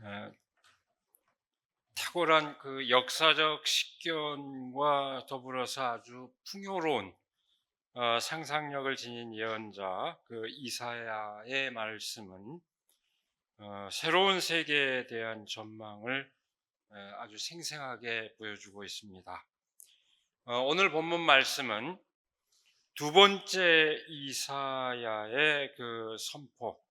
어, 탁월한 그 역사적 식견과 더불어서 아주 풍요로운 상상력을 지닌 예언자 그 이사야의 말씀은 새로운 세계에 대한 전망을 아주 생생하게 보여주고 있습니다. 오늘 본문 말씀은 두 번째 이사야의 그 선포,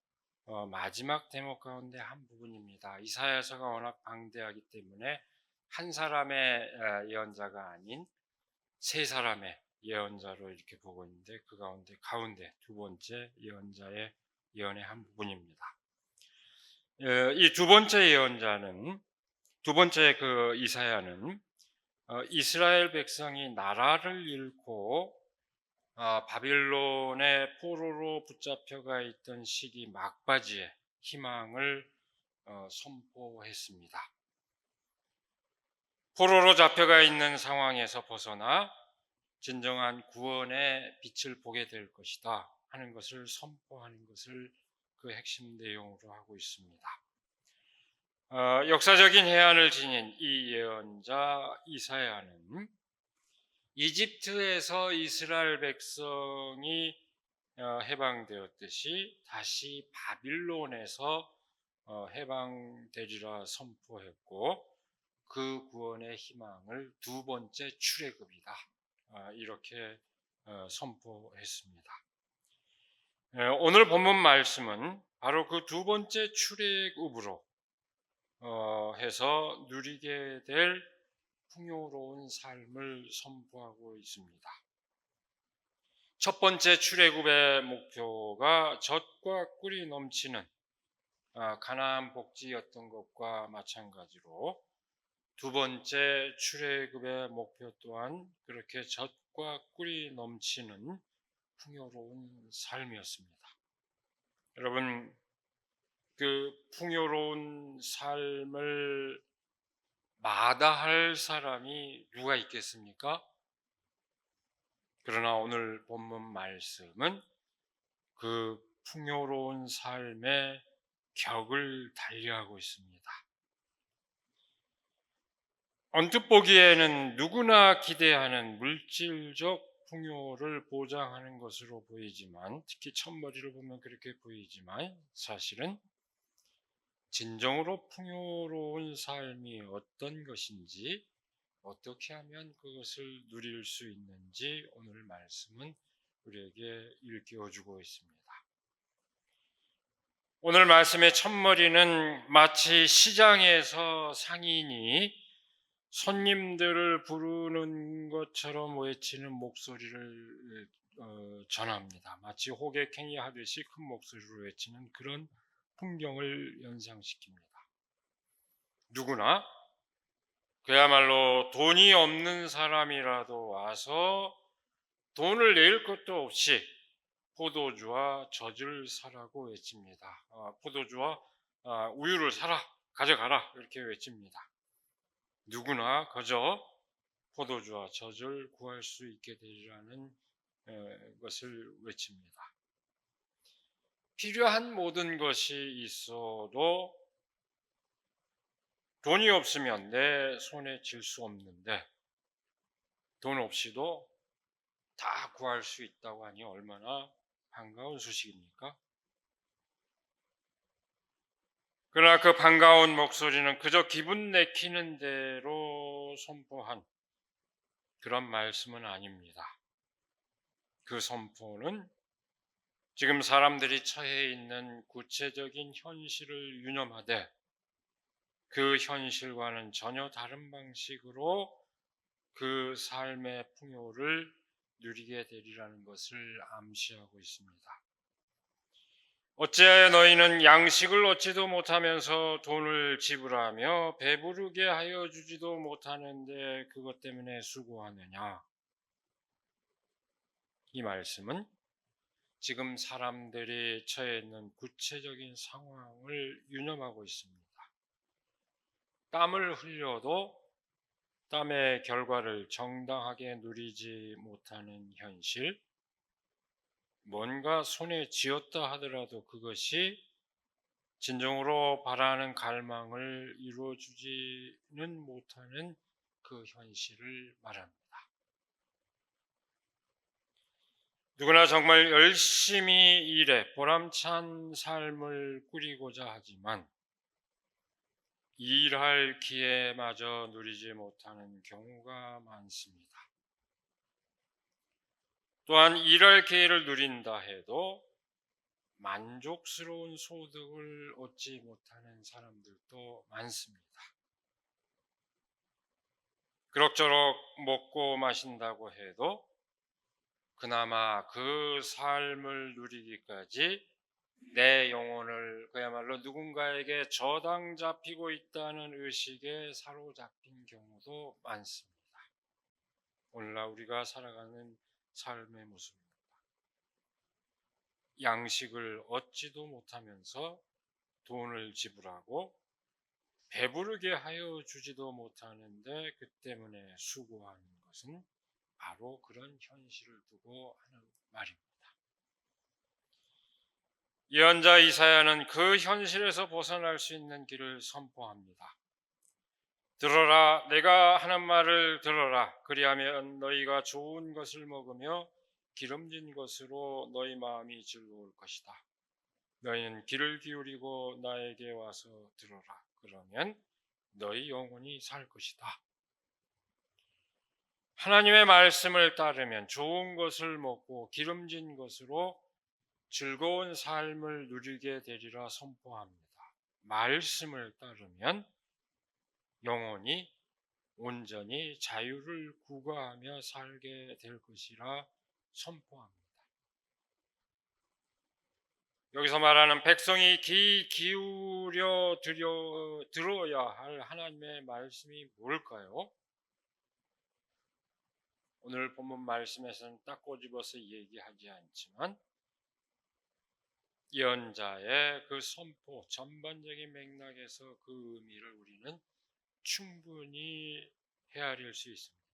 마지막 대목 가운데 한 부분입니다. 이사야서가 워낙 방대하기 때문에 한 사람의 예언자가 아닌 세 사람의 예언자로 이렇게 보고 있는데 그 가운데 두 번째 예언자의 예언의 한 부분입니다. 이 두 번째 예언자는 두 번째 그 이사야는 이스라엘 백성이 나라를 잃고 바빌론의 포로로 붙잡혀가 있던 시기 막바지에 희망을 선포했습니다. 포로로 잡혀가 있는 상황에서 벗어나 진정한 구원의 빛을 보게 될 것이다 하는 것을 선포하는 것을 그 핵심 내용으로 하고 있습니다. 역사적인 해안을 지닌 이 예언자 이사야는 이집트에서 이스라엘 백성이 해방되었듯이 다시 바빌론에서 해방되리라 선포했고 그 구원의 희망을 두 번째 출애굽이다 이렇게 선포했습니다. 오늘 본문 말씀은 바로 그 두 번째 출애굽으로 해서 누리게 될 풍요로운 삶을 선포하고 있습니다. 첫 번째 출애굽의 목표가 젖과 꿀이 넘치는 가나안 복지였던 것과 마찬가지로 두 번째 출애굽의 목표 또한 그렇게 젖과 꿀이 넘치는 풍요로운 삶이었습니다. 여러분, 그 풍요로운 삶을 마다할 사람이 누가 있겠습니까? 그러나 오늘 본문 말씀은 그 풍요로운 삶의 격을 달리하고 있습니다. 언뜻 보기에는 누구나 기대하는 물질적 풍요를 보장하는 것으로 보이지만, 특히 첫머리를 보면 그렇게 보이지만 사실은 진정으로 풍요로운 삶이 어떤 것인지, 어떻게 하면 그것을 누릴 수 있는지 오늘 말씀은 우리에게 일깨워주고 있습니다. 오늘 말씀의 첫머리는 마치 시장에서 상인이 손님들을 부르는 것처럼 외치는 목소리를 전합니다. 마치 호객행위 하듯이 큰 목소리로 외치는 그런 풍경을 연상시킵니다. 누구나 그야말로 돈이 없는 사람이라도 와서 돈을 낼 것도 없이 포도주와 젖을 사라고 외칩니다. 포도주와 우유를 사라, 가져가라 이렇게 외칩니다. 누구나 그저 포도주와 젖을 구할 수 있게 되리라는 것을 외칩니다. 필요한 모든 것이 있어도 돈이 없으면 내 손에 쥘 수 없는데 돈 없이도 다 구할 수 있다고 하니 얼마나 반가운 소식입니까? 그러나 그 반가운 목소리는 그저 기분 내키는 대로 선포한 그런 말씀은 아닙니다. 그 선포는 지금 사람들이 처해 있는 구체적인 현실을 유념하되 그 현실과는 전혀 다른 방식으로 그 삶의 풍요를 누리게 되리라는 것을 암시하고 있습니다. 어찌하여 너희는 양식을 얻지도 못하면서 돈을 지불하며 배부르게 하여 주지도 못하는데 그것 때문에 수고하느냐? 이 말씀은 지금 사람들이 처해 있는 구체적인 상황을 유념하고 있습니다. 땀을 흘려도 땀의 결과를 정당하게 누리지 못하는 현실, 뭔가 손에 쥐었다 하더라도 그것이 진정으로 바라는 갈망을 이루어주지는 못하는 그 현실을 말합니다. 누구나 정말 열심히 일해 보람찬 삶을 꾸리고자 하지만 일할 기회마저 누리지 못하는 경우가 많습니다. 또한 일할 기회를 누린다 해도 만족스러운 소득을 얻지 못하는 사람들도 많습니다. 그럭저럭 먹고 마신다고 해도 그나마 그 삶을 누리기까지 내 영혼을 그야말로 누군가에게 저당 잡히고 있다는 의식에 사로잡힌 경우도 많습니다. 오늘날 우리가 살아가는 삶의 모습입니다. 양식을 얻지도 못하면서 돈을 지불하고 배부르게 하여 주지도 못하는데 그 때문에 수고하는 것은 바로 그런 현실을 두고 하는 말입니다. 예언자 이사야는 그 현실에서 벗어날 수 있는 길을 선포합니다. 들어라, 내가 하는 말을 들어라. 그리하면 너희가 좋은 것을 먹으며 기름진 것으로 너희 마음이 즐거울 것이다. 너희는 귀를 기울이고 나에게 와서 들어라. 그러면 너희 영혼이 살 것이다. 하나님의 말씀을 따르면 좋은 것을 먹고 기름진 것으로 즐거운 삶을 누리게 되리라 선포합니다. 말씀을 따르면 영혼이 온전히 자유를 구가하며 살게 될 것이라 선포합니다. 여기서 말하는 백성이 귀 기울여 들어야 할 하나님의 말씀이 뭘까요? 오늘 본문 말씀에서는 딱 꼬집어서 얘기하지 않지만 예언자의 그 선포 전반적인 맥락에서 그 의미를 우리는 충분히 헤아릴 수 있습니다.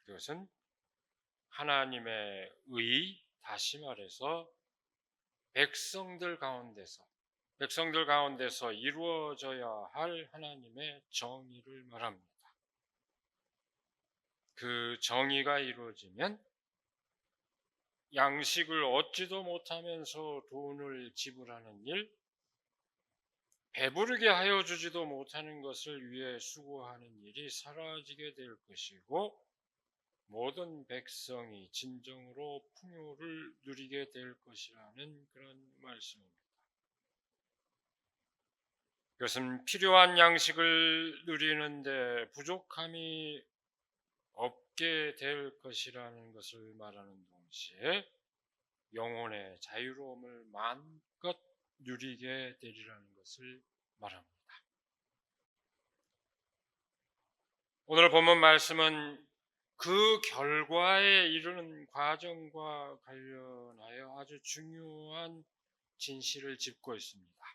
그것은 하나님의 의, 다시 말해서 백성들 가운데서 이루어져야 할 하나님의 정의를 말합니다. 그 정의가 이루어지면 양식을 얻지도 못하면서 돈을 지불하는 일, 배부르게 하여 주지도 못하는 것을 위해 수고하는 일이 사라지게 될 것이고 모든 백성이 진정으로 풍요를 누리게 될 것이라는 그런 말씀입니다. 그것은 필요한 양식을 누리는데 부족함이 없게 될 것이라는 것을 말하는 동시에 영혼의 자유로움을 마음껏 누리게 되리라는 것을 말합니다. 오늘 본문 말씀은 그 결과에 이르는 과정과 관련하여 아주 중요한 진실을 짚고 있습니다.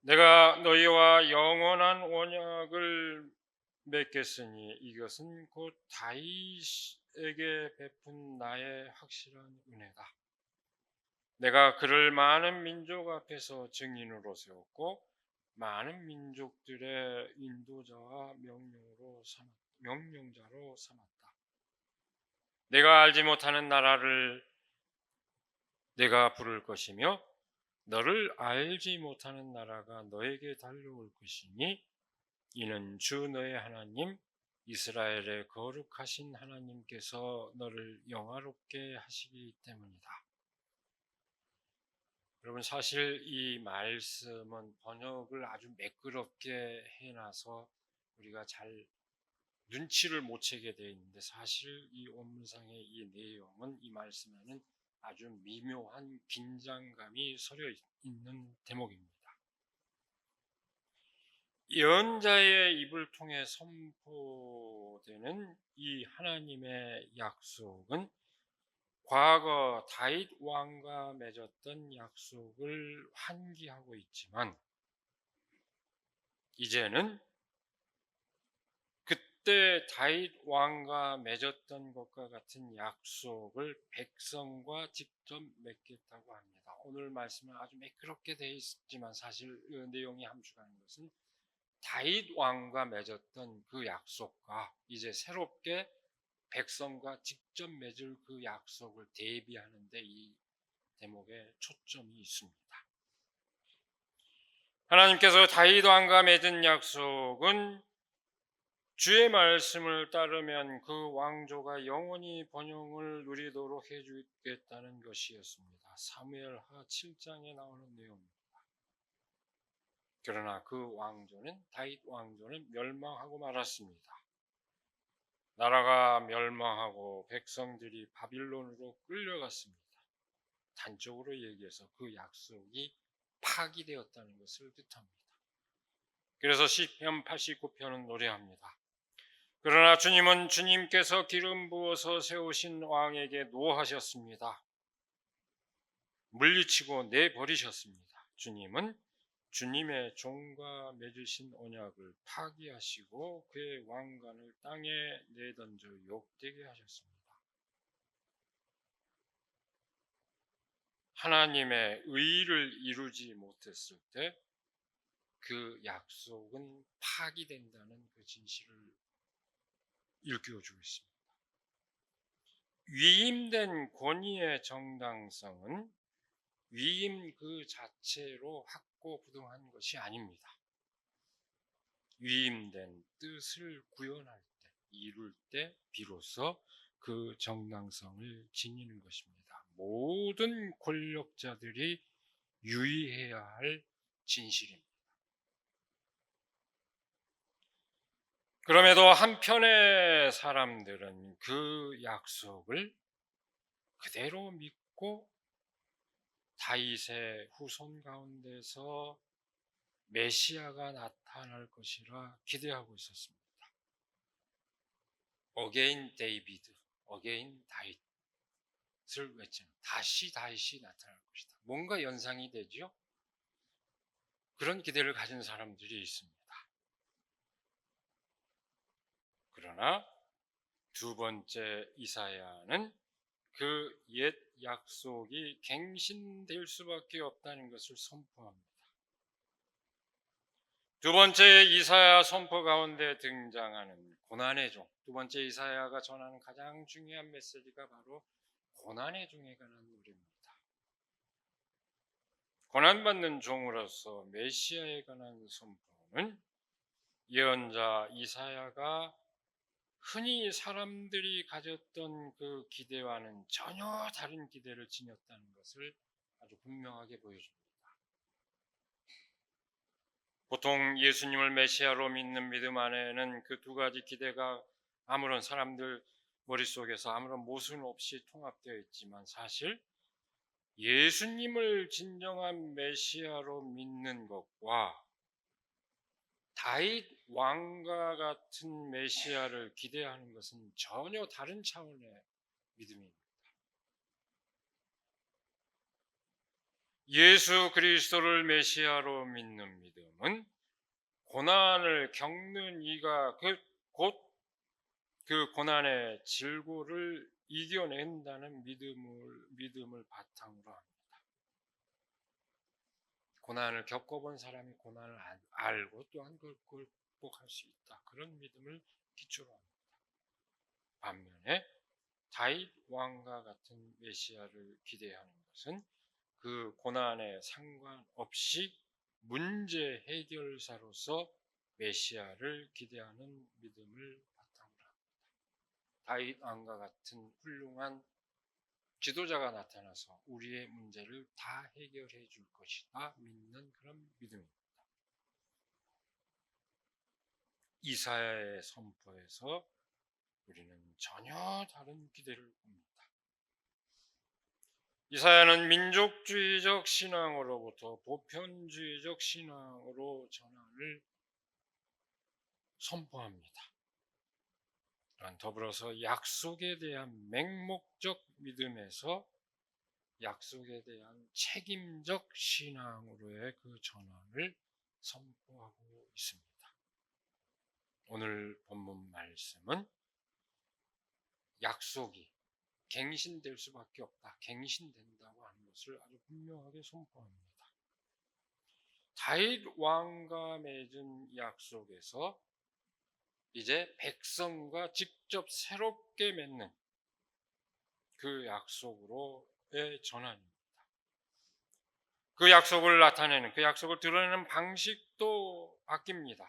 내가 너희와 영원한 언약을 맺겠으니 이것은 곧 다윗에게 베푼 나의 확실한 은혜다. 내가 그를 많은 민족 앞에서 증인으로 세웠고 많은 민족들의 인도자와 명령자로 삼았다. 내가 알지 못하는 나라를 내가 부를 것이며 너를 알지 못하는 나라가 너에게 달려올 것이니 이는 주 너의 하나님 이스라엘의 거룩하신 하나님께서 너를 영화롭게 하시기 때문이다. 여러분, 사실 이 말씀은 번역을 아주 매끄럽게 해놔서 우리가 잘 눈치를 못 채게 되어 있는데 사실 이 원문상의 이 내용은 이 말씀에는 아주 미묘한 긴장감이 서려 있는 대목입니다. 예언자의 입을 통해 선포되는 이 하나님의 약속은 과거 다윗 왕과 맺었던 약속을 환기하고 있지만 이제는 그 그때 다윗 왕과 맺었던 것과 같은 약속을 백성과 직접 맺겠다고 합니다. 오늘 말씀은 아주 매끄럽게 되어 있지만 사실 그 내용이 함축하는 것은 다윗 왕과 맺었던 그 약속과 이제 새롭게 백성과 직접 맺을 그 약속을 대비하는데 이 대목에 초점이 있습니다. 하나님께서 다윗 왕과 맺은 약속은 주의 말씀을 따르면 그 왕조가 영원히 번영을 누리도록 해주겠다는 것이었습니다. 사무엘하 7장에 나오는 내용입니다. 그러나 그 왕조는 다윗 왕조는 멸망하고 말았습니다. 나라가 멸망하고 백성들이 바빌론으로 끌려갔습니다. 단적으로 얘기해서 그 약속이 파기되었다는 것을 뜻합니다. 그래서 시편 89편은 노래합니다. 그러나 주님은 주님께서 기름 부어서 세우신 왕에게 노하셨습니다. 물리치고 내버리셨습니다. 주님은 주님의 종과 맺으신 언약을 파기하시고 그의 왕관을 땅에 내던져 욕되게 하셨습니다. 하나님의 의를 이루지 못했을 때 그 약속은 파기된다는 그 진실을 일깨워주고 있습니다. 위임된 권위의 정당성은 위임 그 자체로 확고부동한 것이 아닙니다. 위임된 뜻을 구현할 때, 이룰 때 비로소 그 정당성을 지니는 것입니다. 모든 권력자들이 유의해야 할 진실입니다. 그럼에도 한편의 사람들은 그 약속을 그대로 믿고 다윗의 후손 가운데서 메시아가 나타날 것이라 기대하고 있었습니다. Again David, again 다윗을 외치는 다시 다윗이 나타날 것이다. 뭔가 연상이 되죠? 그런 기대를 가진 사람들이 있습니다. 그러나 두 번째 이사야는 그 옛 약속이 갱신될 수밖에 없다는 것을 선포합니다. 두 번째 이사야 선포 가운데 등장하는 고난의 종, 두 번째 이사야가 전하는 가장 중요한 메시지가 바로 고난의 종에 관한 노래입니다. 고난받는 종으로서 메시아에 관한 선포는 예언자 이사야가 흔히 사람들이 가졌던 그 기대와는 전혀 다른 기대를 지녔다는 것을 아주 분명하게 보여줍니다. 보통 예수님을 메시아로 믿는 믿음 안에는 그 두 가지 기대가 아무런 사람들 머릿속에서 아무런 모순 없이 통합되어 있지만 사실 예수님을 진정한 메시아로 믿는 것과 다윗 왕과 같은 메시아를 기대하는 것은 전혀 다른 차원의 믿음입니다. 예수 그리스도를 메시아로 믿는 믿음은 고난을 겪는 이가 곧 그 고난의 질고를 이겨낸다는 믿음을 바탕으로 합니다. 고난을 겪어본 사람이 고난을 알고 또한 그걸 극복할 수 있다. 그런 믿음을 기초로 합니다. 반면에 다윗 왕과 같은 메시아를 기대하는 것은 그 고난에 상관없이 문제 해결사로서 메시아를 기대하는 믿음을 바탕으로 합니다. 다윗 왕과 같은 훌륭한 지도자가 나타나서 우리의 문제를 다 해결해 줄 것이다 믿는 그런 믿음입니다. 이사야의 선포에서 우리는 전혀 다른 기대를 봅니다. 이사야는 민족주의적 신앙으로부터 보편주의적 신앙으로 전환을 선포합니다. 또한 더불어서 약속에 대한 맹목적 믿음에서 약속에 대한 책임적 신앙으로의 그 전환을 선포하고 있습니다. 오늘 본문 말씀은 약속이 갱신될 수밖에 없다, 갱신된다고 하는 것을 아주 분명하게 선포합니다. 다윗 왕과 맺은 약속에서 이제 백성과 직접 새롭게 맺는 그 약속으로의 전환입니다. 그 약속을 나타내는, 그 약속을 드러내는 방식도 바뀝니다.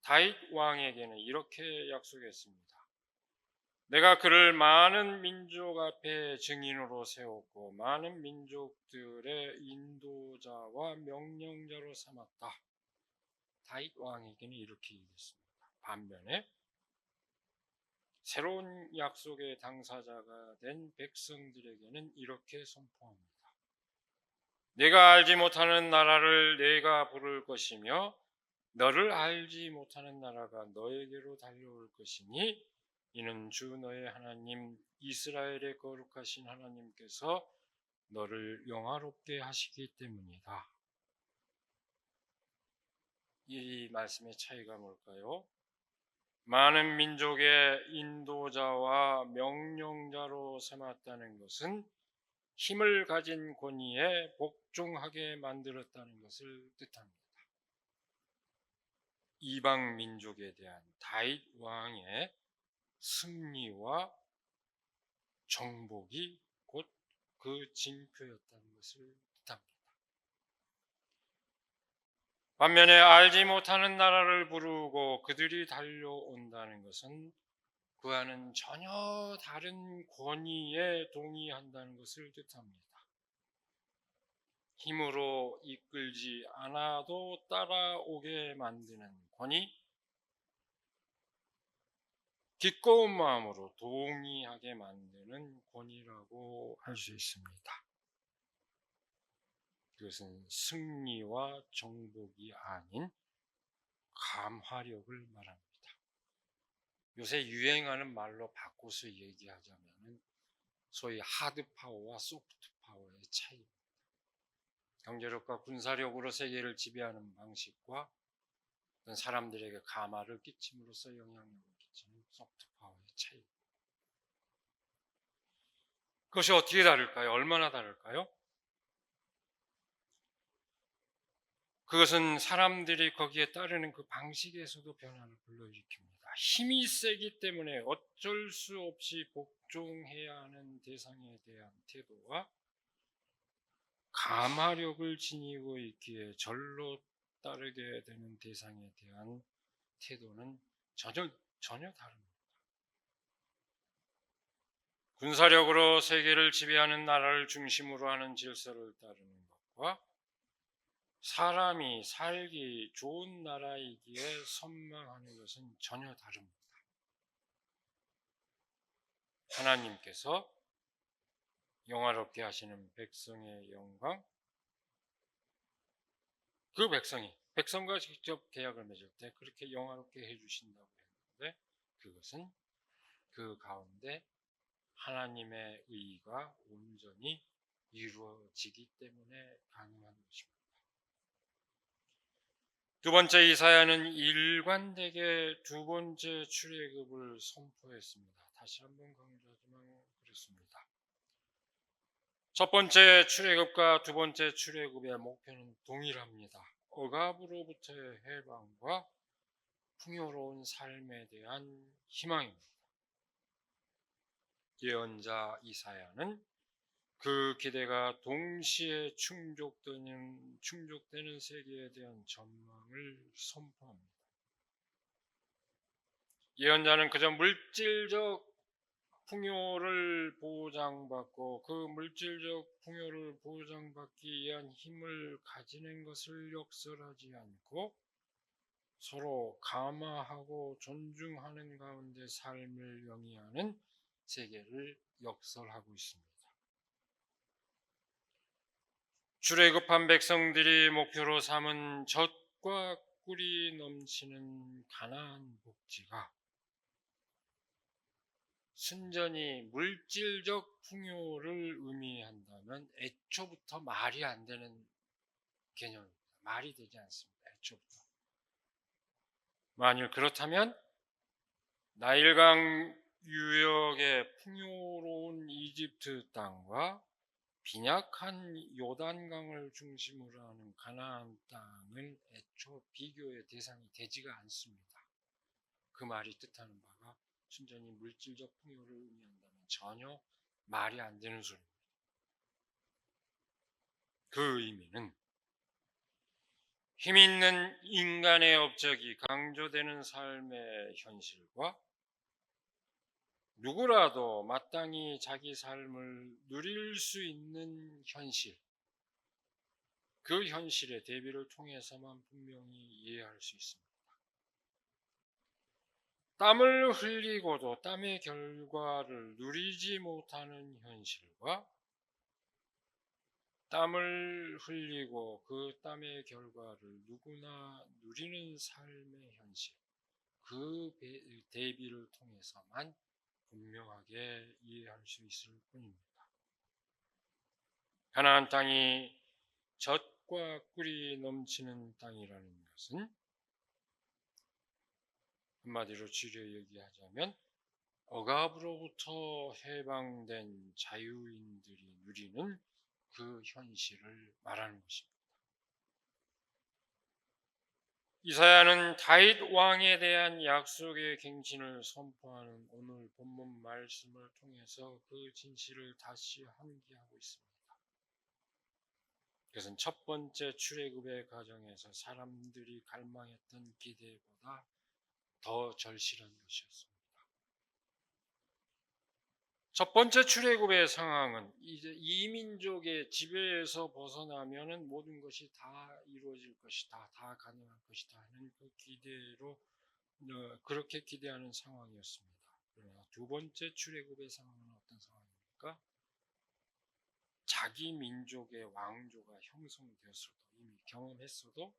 다윗 왕에게는 이렇게 약속했습니다. 내가 그를 많은 민족 앞에 증인으로 세웠고 많은 민족들의 인도자와 명령자로 삼았다. 다윗 왕에게는 이렇게 얘기했습니다. 반면에 새로운 약속의 당사자가 된 백성들에게는 이렇게 선포합니다. 내가 알지 못하는 나라를 내가 부를 것이며 너를 알지 못하는 나라가 너에게로 달려올 것이니 이는 주 너의 하나님 이스라엘의 거룩하신 하나님께서 너를 영화롭게 하시기 때문이다. 이 말씀의 차이가 뭘까요? 많은 민족의 인도자와 명령자로 삼았다는 것은 힘을 가진 권위에 복종하게 만들었다는 것을 뜻합니다. 이방 민족에 대한 다윗 왕의 승리와 정복이 곧 그 징표였다는 것을 뜻합니다. 반면에 알지 못하는 나라를 부르고 그들이 달려온다는 것은 그와는 전혀 다른 권위에 동의한다는 것을 뜻합니다. 힘으로 이끌지 않아도 따라오게 만드는 권위, 기꺼운 마음으로 동의하게 만드는 권위라고 할 수 있습니다. 그것은 승리와 정복이 아닌 감화력을 말합니다. 요새 유행하는 말로 바꿔서 얘기하자면 소위 하드 파워와 소프트 파워의 차이입니다. 경제력과 군사력으로 세계를 지배하는 방식과 사람들에게 감화를 끼침으로써 영향력을 끼치는 소프트 파워의 차이. 그것이 어떻게 다를까요? 얼마나 다를까요? 그것은 사람들이 거기에 따르는 그 방식에서도 변화를 불러일으킵니다. 힘이 세기 때문에 어쩔 수 없이 복종해야 하는 대상에 대한 태도와 감화력을 지니고 있기에 절로 따르게 되는 대상에 대한 태도는 전혀 다릅니다. 군사력으로 세계를 지배하는 나라를 중심으로 하는 질서를 따르는 것과 사람이 살기 좋은 나라이기에 선망하는 것은 전혀 다릅니다. 하나님께서 영화롭게 하시는 백성의 영광, 그 백성과 직접 계약을 맺을 때 그렇게 영화롭게 해주신다고 했는데 그것은 그 가운데 하나님의 의가 온전히 이루어지기 때문에 가능한 것입니다. 두 번째, 이사야는 일관되게 두 번째 출애굽을 선포했습니다. 다시 한번 강조하지만 그렇습니다. 첫 번째 출애굽과 두 번째 출애굽의 목표는 동일합니다. 억압으로부터의 해방과 풍요로운 삶에 대한 희망입니다. 예언자 이사야는 그 기대가 동시에 충족되는 세계에 대한 전망을 선포합니다. 예언자는 그저 물질적 풍요를 보장받고 그 물질적 풍요를 보장받기 위한 힘을 가지는 것을 역설하지 않고 서로 감화하고 존중하는 가운데 삶을 영위하는 세계를 역설하고 있습니다. 출애굽한 백성들이 목표로 삼은 젖과 꿀이 넘치는 가나안 복지가 순전히 물질적 풍요를 의미한다면 애초부터 말이 안 되는 개념입니다. 말이 되지 않습니다. 애초부터. 만일 그렇다면 나일강 유역의 풍요로운 이집트 땅과 빈약한 요단강을 중심으로 하는 가나안 땅은 애초 비교의 대상이 되지가 않습니다. 그 말이 뜻하는 바가 순전히 물질적 풍요를 의미한다면 전혀 말이 안 되는 소리입니다. 그 의미는 힘 있는 인간의 업적이 강조되는 삶의 현실과 누구라도 마땅히 자기 삶을 누릴 수 있는 현실, 그 현실의 대비를 통해서만 분명히 이해할 수 있습니다. 땀을 흘리고도 땀의 결과를 누리지 못하는 현실과 땀을 흘리고 그 땀의 결과를 누구나 누리는 삶의 현실, 그 대비를 통해서만 분명하게 이해할 수 있을 뿐입니다. 가나안 땅이 젖과 꿀이 넘치는 땅이라는 것은 한마디로 줄여 얘기하자면 억압으로부터 해방된 자유인들이 누리는 그 현실을 말하는 것입니다. 이사야는 다윗 왕에 대한 약속의 갱신을 선포하는 오늘 본문 말씀을 통해서 그 진실을 다시 함기하고 있습니다. 그것은 첫 번째 출애굽의 과정에서 사람들이 갈망했던 기대보다 더 절실한 것이었습니다. 첫 번째 출애굽의 상황은 이제 이민족의 지배에서 벗어나면은 모든 것이 다 이루어질 것이다, 다 가능할 것이다 하는 그 기대로 그렇게 기대하는 상황이었습니다. 그러나 두 번째 출애굽의 상황은 어떤 상황입니까? 자기 민족의 왕조가 형성되었어도 이미 경험했어도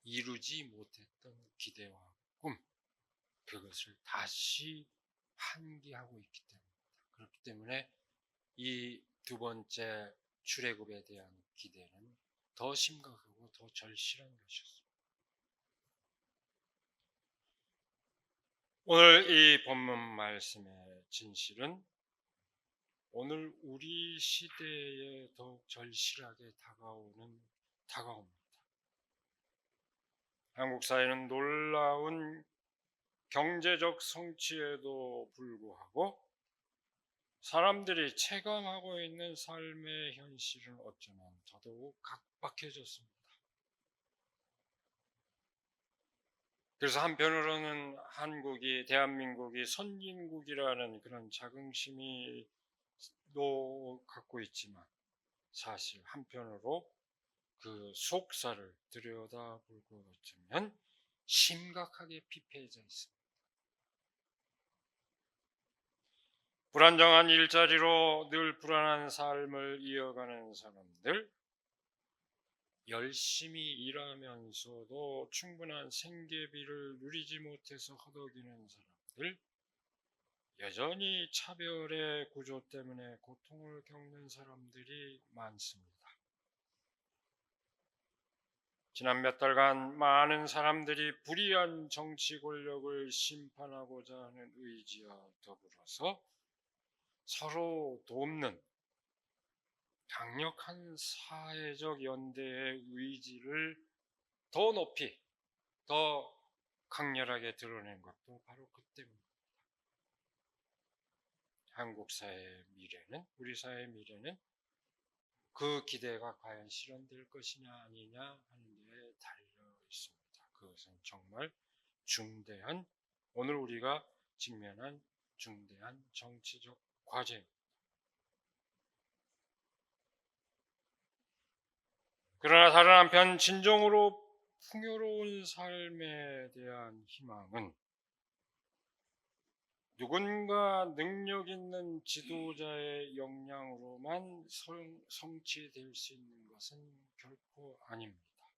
이루지 못했던 기대와 꿈, 그것을 다시 환기하고 있기 때문입니다. 그렇기 때문에 이 두 번째 출애굽에 대한 기대는 더 심각하고 더 절실한 것이었습니다. 오늘 이 본문 말씀의 진실은 오늘 우리 시대에 더욱 절실하게 다가옵니다. 한국 사회는 놀라운 경제적 성취에도 불구하고 사람들이 체감하고 있는 삶의 현실은 어쩌면 더더욱 각박해졌습니다. 그래서 한편으로는 대한민국이 선진국이라는 그런 자긍심이 갖고 있지만 사실 한편으로 그 속살을 들여다볼 것 같으면 심각하게 피폐해져 있습니다. 불안정한 일자리로 늘 불안한 삶을 이어가는 사람들, 열심히 일하면서도 충분한 생계비를 누리지 못해서 허덕이는 사람들, 여전히 차별의 구조 때문에 고통을 겪는 사람들이 많습니다. 지난 몇 달간 많은 사람들이 불의한 정치 권력을 심판하고자 하는 의지와 더불어서 서로 돕는 강력한 사회적 연대의 의지를 더 높이, 더 강렬하게 드러낸 것도 바로 그 때문입니다. 한국 사회의 미래는, 우리 사회의 미래는 그 기대가 과연 실현될 것이냐 아니냐 하는 데 달려 있습니다. 그것은 정말 중대한, 오늘 우리가 직면한 중대한 정치적 과제입니다. 그러나 다른 한편 진정으로 풍요로운 삶에 대한 희망은 누군가 능력 있는 지도자의 역량으로만 성취될 수 있는 것은 결코 아닙니다.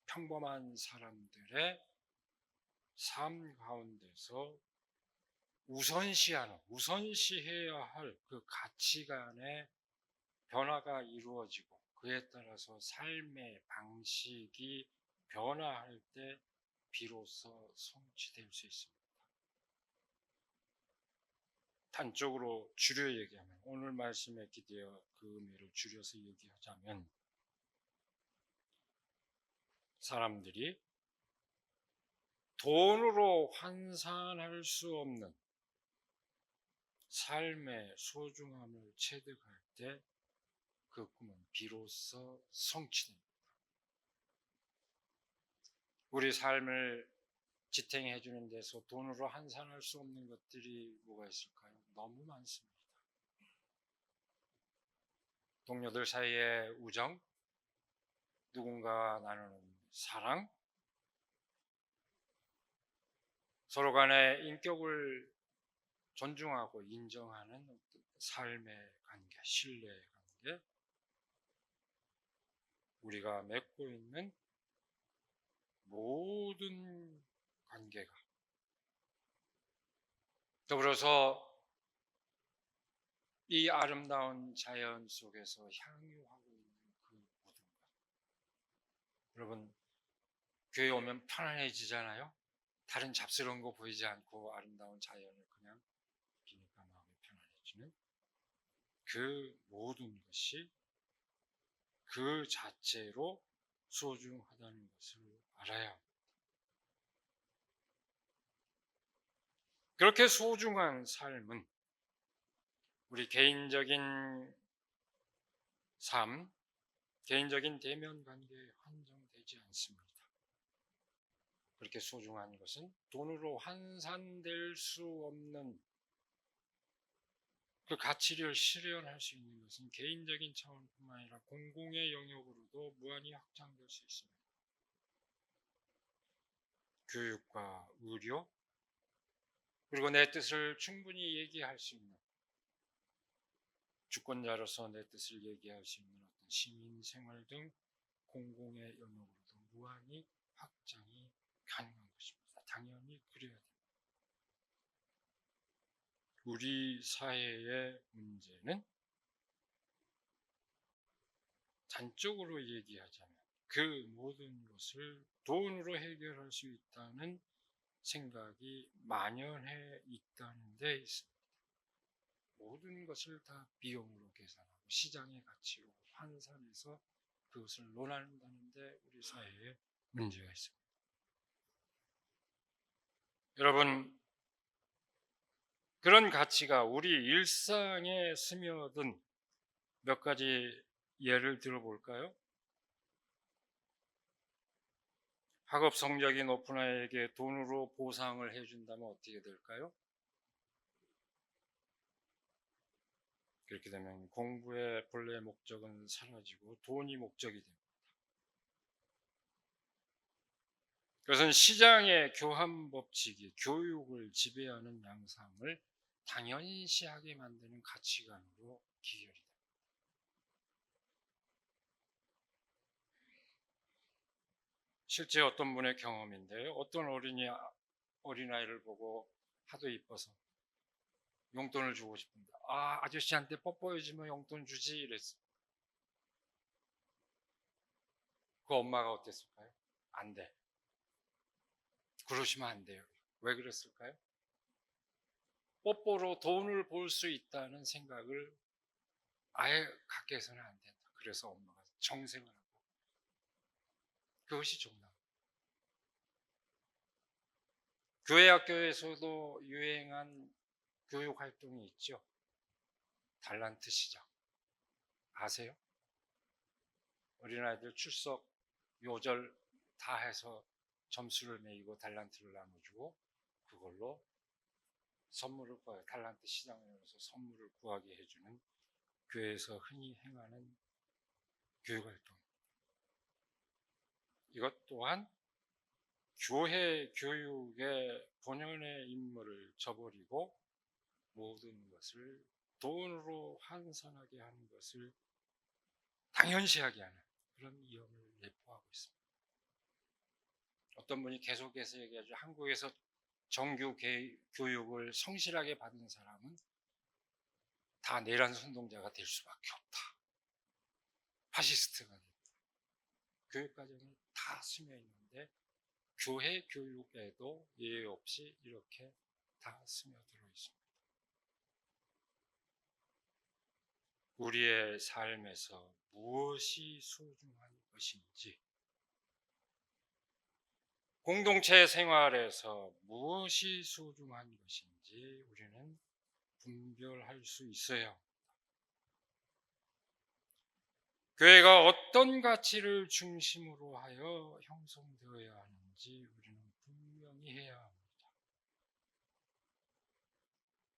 평범한 사람들의 삶 가운데서 우선시해야 할 그 가치관의 변화가 이루어지고 그에 따라서 삶의 방식이 변화할 때 비로소 성취될 수 있습니다. 단적으로 줄여 얘기하면, 오늘 말씀에 기대어 그 의미를 줄여서 얘기하자면, 사람들이 돈으로 환산할 수 없는 삶의 소중함을 체득할 때 그 꿈은 비로소 성취됩니다. 우리 삶을 지탱해 주는 데서 돈으로 환산할 수 없는 것들이 뭐가 있을까요? 너무 많습니다. 동료들 사이의 우정, 누군가와 나누는 사랑, 서로 간의 인격을 존중하고 인정하는 어떤 삶의 관계, 신뢰의 관계, 우리가 맺고 있는 모든 관계가, 더불어서 이 아름다운 자연 속에서 향유하고 있는 그 모든 것. 여러분, 교회 오면 편안해지잖아요. 다른 잡스러운 거 보이지 않고 아름다운 자연을 그냥 비니까 마음이 편안해지는 그 모든 것이 그 자체로 소중하다는 것을 알아야 합니다. 그렇게 소중한 삶은 우리 개인적인 삶, 개인적인 대면 관계에 한정되지 않습니다. 그렇게 소중한 것은 돈으로 환산될 수 없는 그 가치를 실현할 수 있는 것은 개인적인 차원뿐만 아니라 공공의 영역으로도 무한히 확장될 수 있습니다. 교육과 의료, 그리고 내 뜻을 충분히 얘기할 수 있는, 주권자로서 내 뜻을 얘기할 수 있는 어떤 시민 생활 등 공공의 영역으로도 무한히 확장이 가능한 것입니다. 당연히 그래야 됩니다. 우리 사회의 문제는 단적으로 얘기하자면 그 모든 것을 돈으로 해결할 수 있다는 생각이 만연해 있다는 데 있습니다. 모든 것을 다 비용으로 계산하고 시장의 가치로 환산해서 그것을 논한다는 데 우리 사회에 문제가 있습니다. 여러분, 그런 가치가 우리 일상에 스며든 몇 가지 예를 들어볼까요? 학업 성적이 높은 아이에게 돈으로 보상을 해준다면 어떻게 될까요? 그렇게 되면 공부의 본래 목적은 사라지고 돈이 목적이 됩니다. 그것은 시장의 교환 법칙이 교육을 지배하는 양상을 당연시하게 만드는 가치관으로 기결이 됩니다. 실제 어떤 분의 경험인데요. 어떤 어린아이를 보고 하도 이뻐서 용돈을 주고 싶은데, 아저씨한테 뽀뽀해주면 용돈 주지 이랬어요. 그 엄마가 어땠을까요? 안 돼. 그러시면 안 돼요. 왜 그랬을까요? 뽀뽀로 돈을 벌 수 있다는 생각을 아예 갖게 해서는 안 된다. 그래서 엄마가 정색을 하고, 그것이 정답. 교회 학교에서도 유행한 교육 활동이 있죠. 달란트 시장. 아세요? 어린아이들 출석 요절 다 해서 점수를 매기고 달란트를 나눠주고 그걸로 선물을 구하게, 달란트 시장에 가서 선물을 구하게 해주는 교회에서 흔히 행하는 교육활동. 이것 또한 교회 교육의 본연의 임무를 저버리고 모든 것을 돈으로 환산하게 하는 것을 당연시하게 하는 그런 위험을 내포하고 있습니다. 어떤 분이 계속해서 얘기하죠. 한국에서 정규 교육을 성실하게 받은 사람은 다 내란 선동자가 될 수밖에 없다. 파시스트가 된다. 교육과정이 다 스며 있는데 교회 교육에도 예외 없이 이렇게 다 스며들어 있습니다. 우리의 삶에서 무엇이 소중한 것인지, 공동체 생활에서 무엇이 소중한 것인지 우리는 분별할 수 있어요. 교회가 어떤 가치를 중심으로 하여 형성되어야 하는지 우리는 분명히 해야 합니다.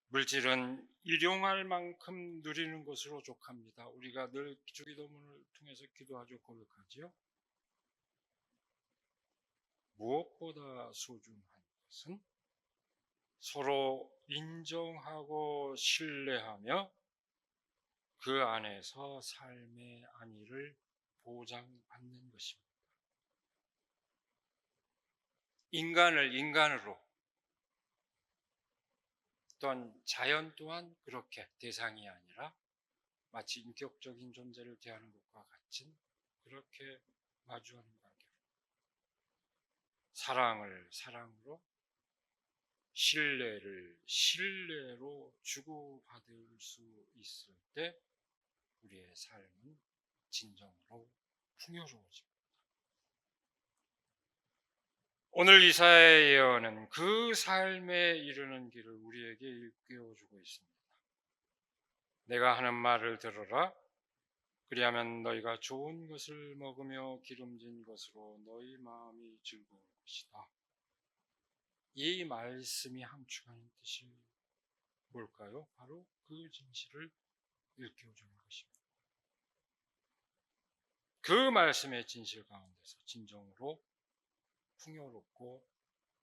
물질은 일용할 만큼 누리는 것으로 족합니다. 우리가 늘 주기도문을 통해서 기도하죠, 고백하지요. 무엇보다 소중한 것은 서로 인정하고 신뢰하며 그 안에서 삶의 안위를 보장받는 것입니다. 인간을 인간으로, 또한 자연 또한 그렇게 대상이 아니라 마치 인격적인 존재를 대하는 것과 같은 그렇게 마주하는 관계로, 사랑을 사랑으로, 신뢰를 신뢰로 주고받을 수 있을 때 우리의 삶은 진정으로 풍요로워집니다. 오늘 이사야의 예언은 그 삶에 이르는 길을 우리에게 일깨워주고 있습니다. 내가 하는 말을 들어라. 그리하면 너희가 좋은 것을 먹으며 기름진 것으로 너희 마음이 즐거울 것이다. 이 말씀이 함축하는 뜻이 뭘까요? 바로 그 진실을 일깨워주는 것입니다. 그 말씀의 진실 가운데서 진정으로 풍요롭고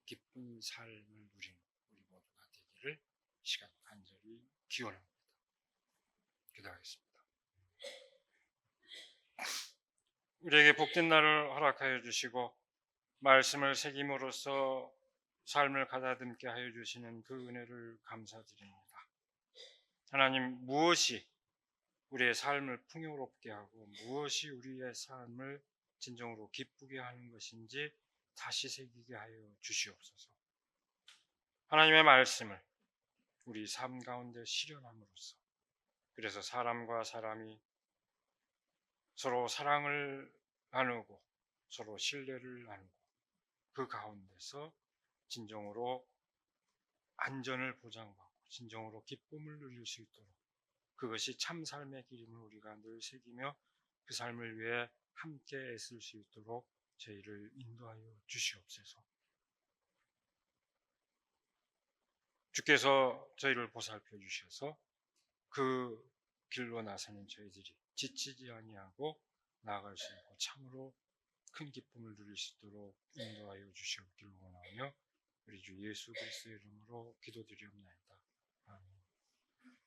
기쁜 삶을 누리는 우리 모두가 되기를 시간 간절히 기원합니다. 기도하겠습니다. 우리에게 복된 날을 허락하여 주시고 말씀을 새김으로써 삶을 가다듬게 하여 주시는 그 은혜를 감사드립니다. 하나님, 무엇이 우리의 삶을 풍요롭게 하고 무엇이 우리의 삶을 진정으로 기쁘게 하는 것인지 다시 새기게 하여 주시옵소서. 하나님의 말씀을 우리 삶 가운데 실현함으로써, 그래서 사람과 사람이 서로 사랑을 나누고 서로 신뢰를 나누고 그 가운데서 진정으로 안전을 보장받고 진정으로 기쁨을 누릴 수 있도록, 그것이 참 삶의 길임을 우리가 늘 새기며 그 삶을 위해 함께 애쓸 수 있도록 저희를 인도하여 주시옵소서. 주께서 저희를 보살펴 주셔서 그 길로 나서는 저희들이 지치지 아니하고 나아갈 수 있고 참으로 큰 기쁨을 누릴 수 있도록 인도하여 주시옵기를 원하며 우리 주 예수 그리스도의 이름으로 기도드리옵나이다.